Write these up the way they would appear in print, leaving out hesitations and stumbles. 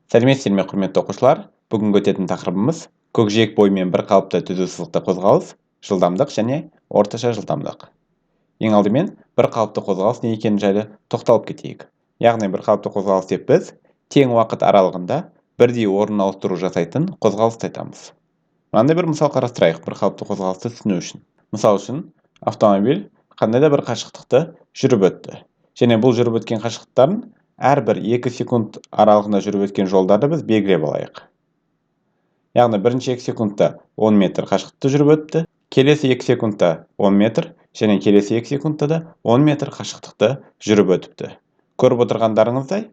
Сәлеметсіздер ме, құрметті оқушылар? Бүгінгі өтетін тақырыбымыз көкжиек бойымен бір қалыпты түзу сызықты қозғалыс, жылдамдық және орташа жылдамдық. Ең алдымен бір қалыпты қозғалыс не екені жайлы тоқталып кетейік. Яғни бір қалыпты қозғалыс деп біз тең уақыт аралығында бірдей орын ауыстыру жасайтын қозғалысты айтамыз. Мынандай бір мысал қарастырайық бір қалыпты қозғалысты түсіну үшін. Мысал үшін, автомобиль қандай да бір қашықтықты жүріп өтті. Және бұл жүріп өткен қашықтықтарын әрбір 2 секунд аралығында жүріп өткен жолдарды біз белгілеп алайық. Яғни бірінші 2 секундта 10 метр қашықтықты жүріп өтті, келесі 2 секундта 10 метр, және келесі 2 секундта да 10 метр қашықтықты жүріп өтіпті. Көріп отырғандарыңыздай,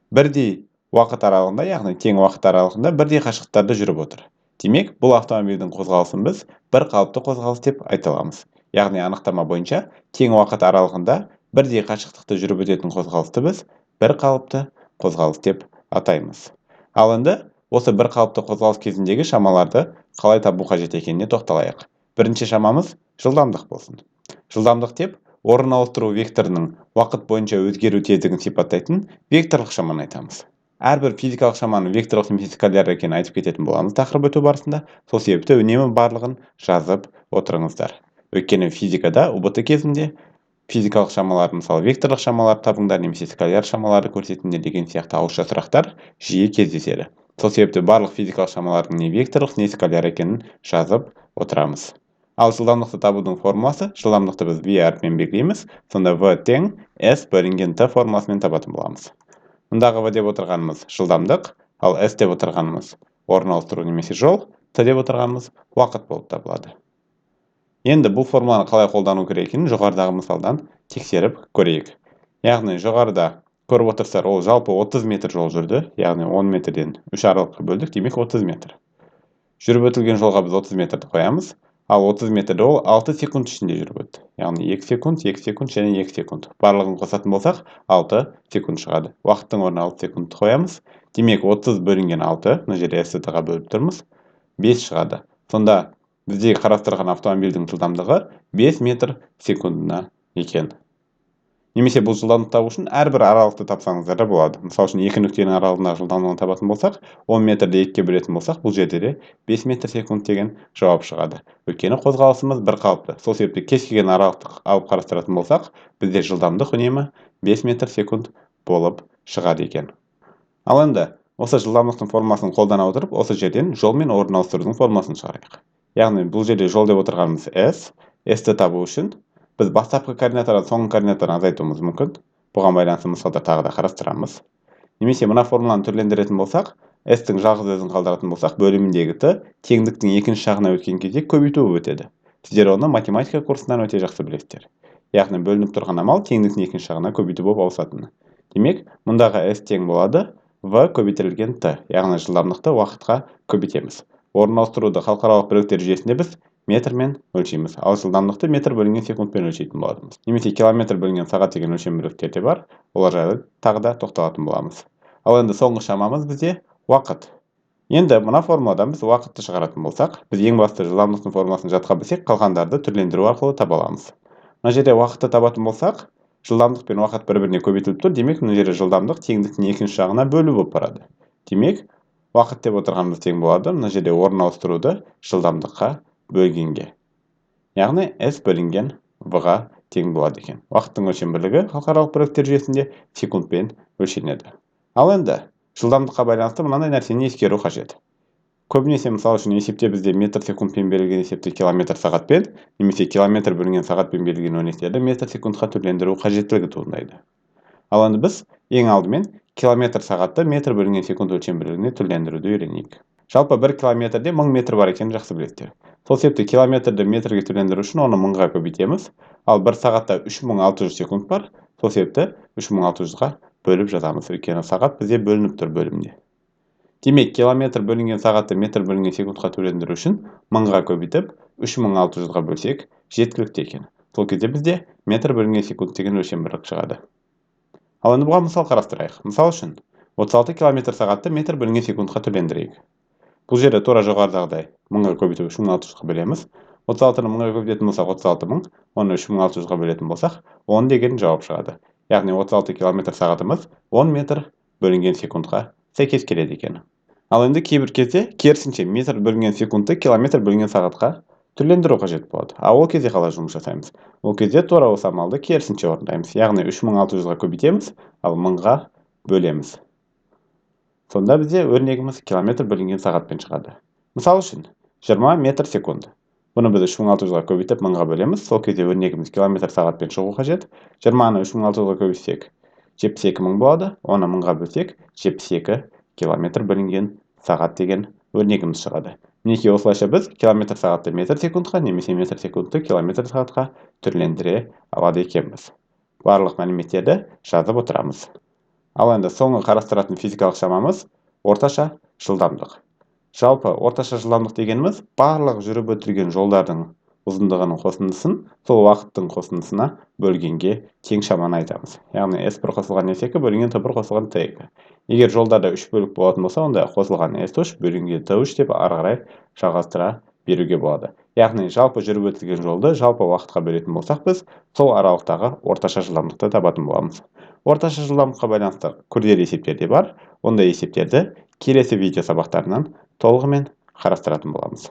бірдей уақыт аралығында, яғни тең уақыт аралығында бірдей қашықтықтарды жүріп отыр. Демек, бұл автомобильдің қозғалысын біз бір қалыпты қозғалыс деп айта аламыз. Яғни анықтама бойынша тең уақыт аралығында бірдей қашықтықты жүріп өтетін қозғалысты біз бір қалыпты қозғалыс деп атаймыз. Ал енді осы бір қалыпты қозғалыс кезіндегі шамаларды қалай табу қажет екеніне тоқталайық. Бірінші шамамыз жылдамдық болсын. Жылдамдық деп орын ауыстыру векторының уақыт бойынша өзгеру тезігін сипаттайтын векторлық шаманы айтамыз. Әрбір физикалық шаманың векторлық немесе скаляр екенін айтып кететін боламыз тақырып өту барысында. Сол себепті үнемі барлығын жазып отырыңыздар. Өйткені физикада ұбт кезінде физикалық шамалар, мысалы векторлық шамалар табыңдар немесе скаляр шамаларды көрсетіңдер деген сияқты ауызша сұрақтар жиі кездеседі. Сол себепті барлық физикалық шамалардың не векторлық, не скаляр екенін жазып отырамыз. Ал жылдамдықты табудың формуласы, жылдамдықты біз v әрпімен белгілейміз, сонда v тең s бөлінген t формуласымен табатын боламыз. Мұндағы v деп отырғанымыз жылдамдық, ал s деп отырғанымыз орын ауыстыру немесе жол, t деп отырғанымыз уақыт болып табылады. Енді бұл формуланы қалай қолдану керек екенін жоғарыдағы мысалдан тексеріп көрейік. Яғни жоғарыда көріп отырсыздар, ол жалпы 30 метр жол жүрді, яғни 10 метрден 3 аралыққа бөлдік, демек 30 метр. Жүріп өтілген жолға біз 30 метрді қоямыз, ал 30 метрді ол 6 секунд ішінде жүріп өтті. Яғни 2 секунд, 2 секунд және 2 секунд. Барлығын қосатын болсақ, 6 секунд шығады. Уақыттың орнына 6 секундты қоямыз. Демек 30 бөлінген 6, мына жерде s-ға бөліп тұрмыз, 5 шығады. Сонда бізде қарастырған автомобильдің жылдамдығы 5 метр секундына екен. Немесе бұл жылдамдықты табу үшін әрбір аралықты тапсаңыздар да болады. Мысалы үшін 2 нүктенің аралығындағы жылдамдығын табатын болсақ, 10 метрді 2-ге бөлетін болсақ, бұл жерде де 5 метр секунд деген жауап шығады. Өйткені қозғалысымыз бір қалыпты. Сол себепті кез келген аралықты алып қарастыратын болсақ, бізде жылдамдық үнемі 5 метр секунд болып шығады екен. Ал енді осы жылдамдықтың формуласын қолдана отырып, осы жерден жол мен орын ауыстырудың формуласын шығарайық. Яғни бұл жерде жол деп отырғанымыз s-ті табу үшін біз бастапқы координатадан соңғы координатаны азайтуымыз мүмкін. Бұған байланысты мысалда тағы да қарастырамыз. Немесе мына формуланы түрлендіретін болсақ, s-тің жалғыз өзін қалдыратын болсақ, бөліміндегі t теңдіктің екінші жағына өткен кезде көбейту өтеді. Сіздер оны математика курсынан өте жақсы білесіздер. Яғни бөлініп тұрған амал теңдіктің екінші жағына көбейту болып ауысатыны. Демек, мұндағы s тең болады v көбейтілген t, яғни жылдамдықты уақытқа көбейтеміз. Орын ауыстыруды халықаралық бірліктер жүйесінде біз метрмен өлшейміз, ал жылдамдықты метр бөлінген секундпен өлшейтін боламыз. Немесе километр бөлінген сағат деген өлшем бірліктер де бар, олар жайлы тағы да тоқталатын боламыз. Ал енді соңғы шамамыз бізде уақыт. Енді мына формуладан біз уақытты шығаратын болсақ, біз ең басты жылдамдықтың формуласын жатқа білсек, қалғандарды түрлендіру арқылы таба аламыз. Мына жерде уақытты табатын болсақ, жылдамдық пен уақыт бір-біріне көбейтіліп тұр, демек мына жерде жылдамдық теңдіктің екінші жағына бөлу болып барады. Демек, уақыт деп отырғанымыз тең болады, мына жерде орын ауыстыруды жылдамдыққа бөлгенге. Яғни s бөлінген v-ға тең болады екен. Уақыттың өлшем бірлігі халықаралық бірліктер жүйесінде секундпен өлшенеді. Ал енді жылдамдыққа байланысты мынандай нәрсені ескеру қажет. Көбінесе мысал үшін есепте бізде метр секундпен берілген есепті километр сағатпен, немесе километр бөлінген сағатпен берілген өрнектерді метр секундқа түрлендіру қажеттілігі туындайды. Ал енді біз ең алдымен километр сағатты метр бөлінген секунд өлшем бірлігіне түрлендіруді үйренейік. Жалпы 1 километрде 1000 метр бар екенін жақсы білесіздер. Сол себепті километрді метрге түрлендіру үшін оны 1000-ға көбейтеміз, ал 1 сағатта 3600 секунд бар, сол себепті 3600-ға бөліп жазамыз, өйткені сағат бізде бөлініп тұр бөлімде. Демек, километр бөлінген сағатты метр бөлінген секундқа түрлендіру үшін 1000-ға көбейтіп 3600-ға бөлсек жеткілікті екен. Сол кезде бізде метр бөлінген секунд деген өлшем бірлік шығады. Ал енді бұған мысал қарастырайық. Мысал үшін 36 км сағатты метр бөлінген секундқа түрлендірейік. Бұл жерде тура жоғарыдағыдай 1000-ға көбейтіп 3600-ға бөлеміз. 36-ны 1000-ға көбейтетін болсақ 36000, оны 3600-ға бөлетін болсақ 10 деген жауап шығады. Яғни 36 км сағатымыз 10 метр бөлінген секундқа сәйкес келеді екен. Ал енді кейбір кезде керісінше метр бөлінген секундты километр бөлінген сағатқа түрлендіру қажет болады. Ол кезде қалай жұмыс жасаймыз? Ол кезде тура осы амалды керісінше орындаймыз. Яғни 3600-ға көбейтеміз, ал 1000-ға бөлеміз. Сонда бізде өрнегіміз километр бөлінген сағатпен шығады. Мысал үшін 20 метр секунд. Бұны біз 3600-ға көбейтіп 1000-ға бөлеміз. Сол кезде өрнегіміз километр сағатпен шығу қажет. 20-ны 3600-ға көбейтсек 72000 болады. Оны 1000-ға бөлсек 72 километр бөлінген сағат деген өрнегіміз шығады. Мінекей осылайша біз километр сағатты метр секундқа немесе метр секундты километр сағатқа түрлендіре алады екенбіз. Барлық мәліметтерді жазып отырамыз. Ал енді соңғы қарастыратын физикалық шамамыз орташа жылдамдық. Жалпы орташа жылдамдық дегеніміз барлық жүріп өтілген жолдардың ұзындығының қосындысын сол уақыттың қосындысына бөлгенге тең шаманы айтамыз. Яғни S1 қосылған S2 бөлінген T1 қосылған T2. Егер жолдарда 3 бөлік болатын болса, онда қосылған S3 бөлінген T3 деп ары қарай жалғастыра беруге болады. Яғни жалпы жүріп өтілген жолды жалпы уақытқа бөлетін болсақ, біз сол аралықтағы орташа жылдамдықты табатын боламыз. Орташа жылдамдыққа байланысты күрделі есептер де бар. Ондай есептерді келесі видео сабақтарынан толығымен қарастыратын боламыз.